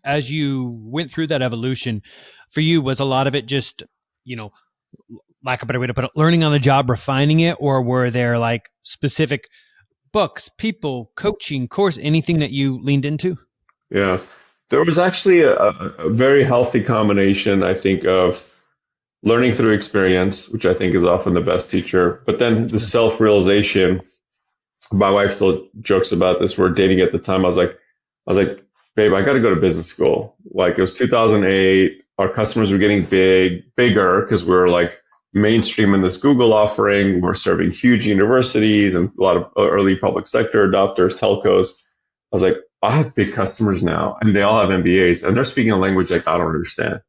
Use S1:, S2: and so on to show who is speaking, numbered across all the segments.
S1: as you went through that evolution for you, was a lot of it just, lack of a better way to put it, learning on the job, refining it, or were there like specific books, people, coaching, course, anything that you leaned into?
S2: Yeah. There was actually a very healthy combination, I think, of learning through experience, which I think is often the best teacher, but then the self-realization. My wife still jokes about this. We're dating at the time. I was like, babe, I got to go to business school. Like it was 2008. Our customers were getting bigger because we were like mainstream in this Google offering. We're serving huge universities and a lot of early public sector adopters, telcos. I was like, I have big customers now and they all have MBAs and they're speaking a language like I don't understand.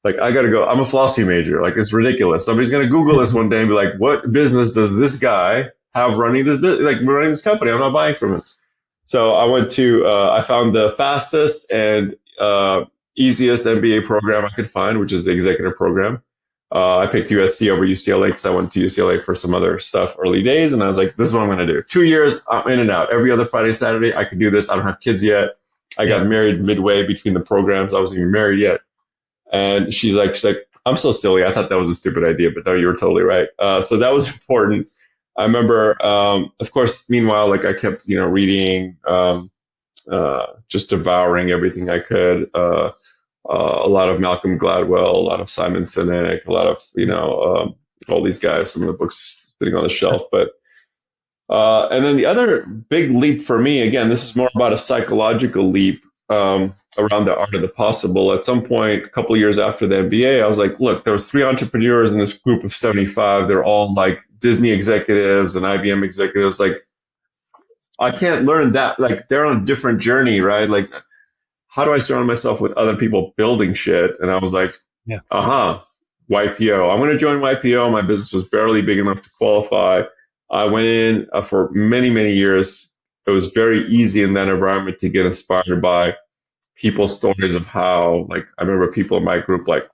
S2: Like I got to go. I'm a philosophy major. Like it's ridiculous. Somebody's going to Google this one day and be like, what business does this guy have running this business? Like running this company? I'm not buying from him. So I found the fastest and easiest MBA program I could find, which is the executive program. I picked USC over UCLA because I went to UCLA for some other stuff early days. And I was like, this is what I'm going to do. 2 years, I'm in and out. Every other Friday, Saturday, I could do this. I don't have kids yet. I got married midway between the programs. I wasn't even married yet. And she's like, I'm so silly. I thought that was a stupid idea, but no, you were totally right. So that was important. I remember, of course, meanwhile, like I kept, reading, just devouring everything I could. A lot of Malcolm Gladwell, a lot of Simon Sinek, a lot of, all these guys, some of the books sitting on the shelf. But, and then the other big leap for me, again, this is more about a psychological leap, around the art of the possible. At some point, a couple of years after the MBA, I was like, look, there was 3 entrepreneurs in this group of 75. They're all like Disney executives and IBM executives. Like, I can't learn that. Like, they're on a different journey, right? Like, how do I surround myself with other people building shit? And I was like, YPO. I'm going to join YPO. My business was barely big enough to qualify. I went in for many, many years. It was very easy in that environment to get inspired by people's stories of how, like, I remember people in my group, like,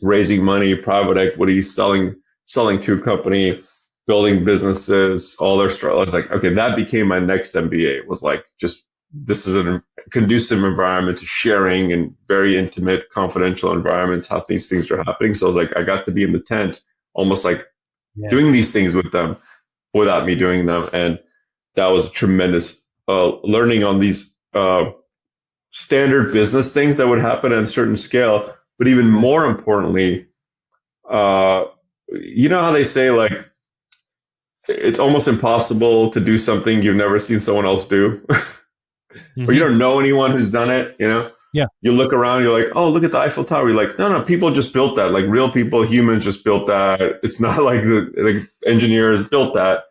S2: raising money, private equity, selling to a company, building businesses, all their struggles. I was like, okay, that became my next MBA. It was like, just, this is a conducive environment to sharing and very intimate, confidential environments, how these things are happening. So I was like, I got to be in the tent, almost like doing these things with them without me doing them. And that was a tremendous learning on these standard business things that would happen at a certain scale. But even more importantly, you know how they say, like, it's almost impossible to do something you've never seen someone else do, or you don't know anyone who's done it,
S1: Yeah.
S2: You look around, you're like, oh, look at the Eiffel Tower. You're like, no, people just built that. Like real people, humans just built that. It's not like the engineers built that.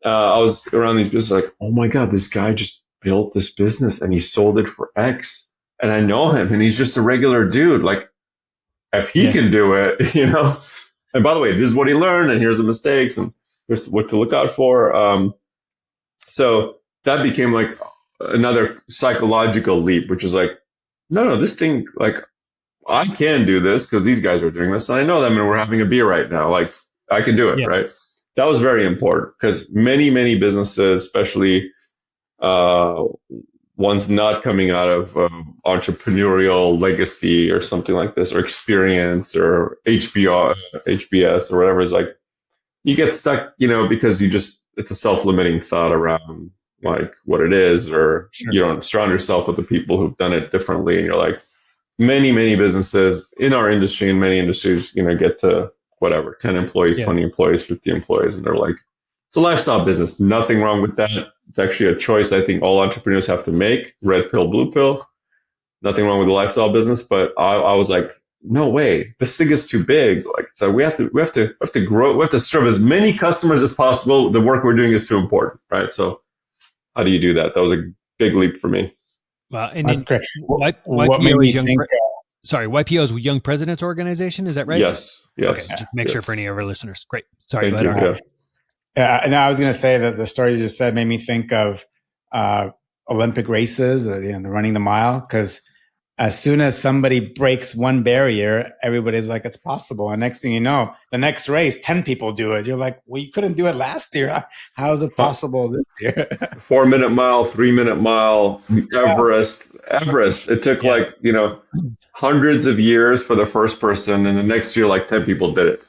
S2: I was around these businesses like, oh my God, this guy just built this business and he sold it for X. And I know him and he's just a regular dude. Like, if he can do it, And by the way, this is what he learned and here's the mistakes and here's what to look out for. So that became like another psychological leap, which is like, no, this thing, like, I can do this because these guys are doing this. And I know them and we're having a beer right now. Like, I can do it, right? That was very important because many, many businesses, especially ones not coming out of entrepreneurial legacy or something like this, or experience or HBS or whatever, is like, you get stuck, because it's a self-limiting thought around like what it is, or you don't surround yourself with the people who've done it differently. And you're like, many, many businesses in our industry, in many industries, get to whatever, 10 employees, 20 employees, 50 employees. And they're like, it's a lifestyle business. Nothing wrong with that. It's actually a choice I think all entrepreneurs have to make. Red pill, blue pill. Nothing wrong with the lifestyle business. But I was like, no way, this thing is too big. Like, so we have to grow. We have to serve as many customers as possible. The work we're doing is too important, right? So how do you do that? That was a big leap for me.
S1: Wow. And
S3: that's great.
S1: What made me think? YPO is Young Presidents Organization. Is that right?
S2: Yes.
S1: Okay, just make sure for any of our listeners. Great. Sorry.
S2: Thank
S1: go ahead.
S3: Yeah. No, I was going to say that the story you just said made me think of Olympic races, the running the mile, because as soon as somebody breaks one barrier, everybody's like, it's possible. And next thing you know, the next race, 10 people do it. You're like, well, you couldn't do it last year. How is it possible this year?
S2: 4-minute mile, 3-minute mile, Everest. It took hundreds of years for the first person. And the next year, like 10 people did it.